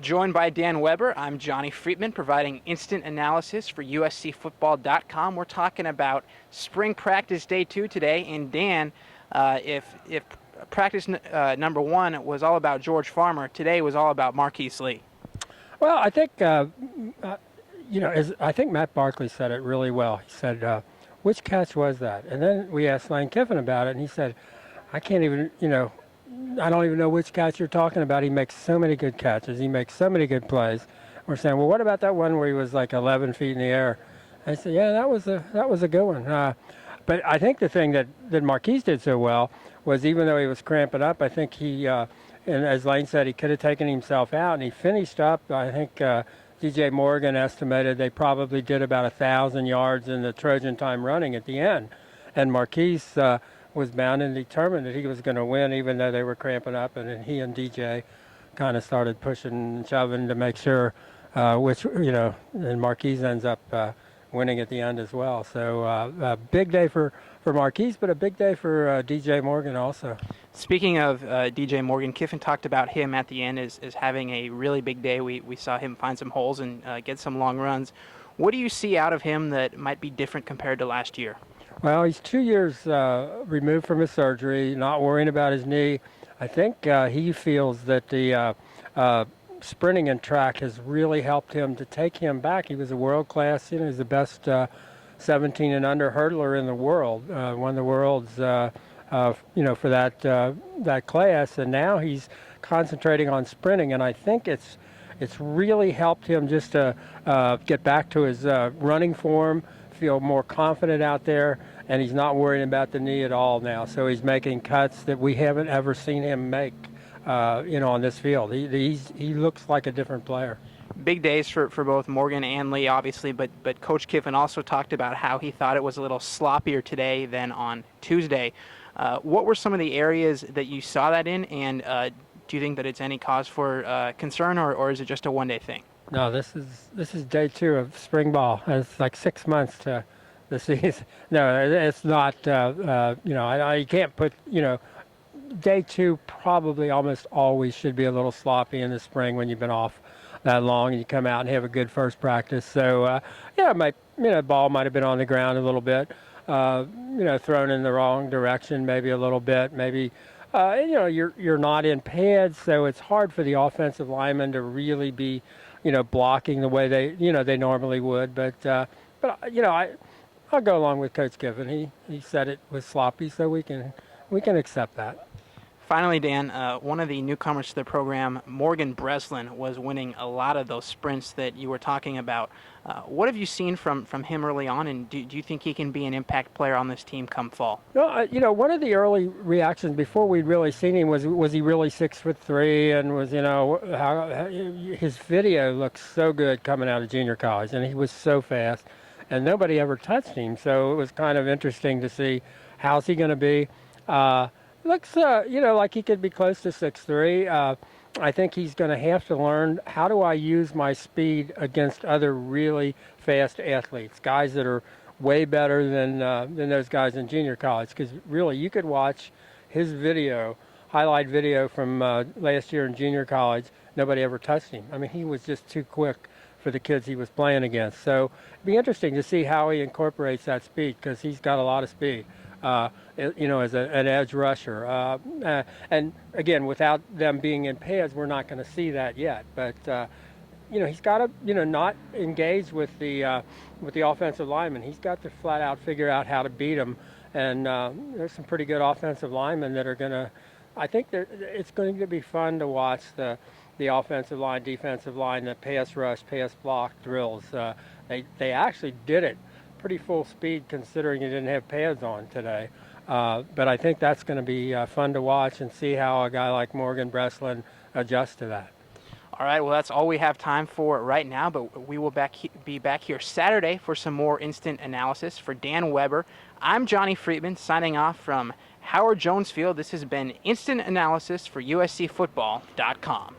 Joined by Dan Weber, I'm Johnny Freatman, providing instant analysis for USCFootball.com. We're talking about spring practice day 2 today, and Dan, if practice number 1 was all about George Farmer, today was all about Marquise Lee. Well, I think I think Matt Barkley said it really well. He said, "Which catch was that?" And then we asked Lane Kiffin about it, and he said, "I can't even, I don't even know which catch you're talking about. He makes so many good catches. He makes so many good plays." We're saying, "Well, what about that one where he was like 11 feet in the air?" And I said, "Yeah, that was a good one." But I think the thing that Marquise did so well was, even though he was cramping up, I think he, and as Lane said, he could have taken himself out, and he finished up. I think DJ Morgan estimated they probably did about 1,000 yards in the Trojan time running at the end, and Marquise was bound and determined that he was going to win, even though they were cramping up, and then he and DJ kind of started pushing and shoving to make sure and Marquise ends up winning at the end as well. So a big day for Marquise, but a big day for DJ Morgan also. Speaking of DJ Morgan, Kiffin talked about him at the end as having a really big day. We saw him find some holes and get some long runs. What do you see out of him that might be different compared to last year? Well, he's 2 years removed from his surgery, not worrying about his knee. I think he feels that the sprinting and track has really helped him to take him back. He was a world-class, he's the best 17 and under hurdler in the world, won the world's, for that class, and now he's concentrating on sprinting, and I think it's really helped him just to get back to his running form, feel more confident out there, and he's not worrying about the knee at all now. So he's making cuts that we haven't ever seen him make, on this field. He looks like a different player. Big days for both Morgan and Lee, obviously, but Coach Kiffin also talked about how he thought it was a little sloppier today than on Tuesday. What were some of the areas that you saw that in, and do you think that it's any cause for concern, or is it just a one-day thing? No, this is day 2 of spring ball. It's like 6 months to the season. No, it's not. You can't put. Day 2 probably almost always should be a little sloppy in the spring when you've been off that long and you come out and have a good first practice. So ball might have been on the ground a little bit, thrown in the wrong direction maybe a little bit, maybe. You're not in pads, so it's hard for the offensive linemen to really be, blocking the way they normally would. But I'll go along with Coach Kiffin. He said it was sloppy, so we can accept that. Finally, Dan, one of the newcomers to the program, Morgan Breslin, was winning a lot of those sprints that you were talking about. What have you seen from him early on, and do you think he can be an impact player on this team come fall? No, one of the early reactions before we'd really seen him was he really 6'3", and was how his video looked so good coming out of junior college, and he was so fast, and nobody ever touched him. So it was kind of interesting to see how's he going to be. Looks, like he could be close to 6'3". I think he's going to have to learn, how do I use my speed against other really fast athletes, guys that are way better than those guys in junior college. Because really, you could watch his highlight video from last year in junior college. Nobody ever touched him. I mean, he was just too quick for the kids he was playing against. So it'd be interesting to see how he incorporates that speed, because he's got a lot of speed. As an edge rusher. And again, without them being in pads, we're not going to see that yet. But, he's got to, not engage with the offensive lineman. He's got to flat out figure out how to beat them. And there's some pretty good offensive linemen that are going to, I think it's going to be fun to watch the offensive line, defensive line, the pass rush, pass block drills. They actually did it pretty full speed, considering you didn't have pads on today. But I think that's going to be fun to watch and see how a guy like Morgan Breslin adjusts to that. All right, well, that's all we have time for right now, but we will be back here Saturday for some more instant analysis. For Dan Weber, I'm Johnny Freatman, signing off from Howard Jones Field. This has been Instant Analysis for USCFootball.com.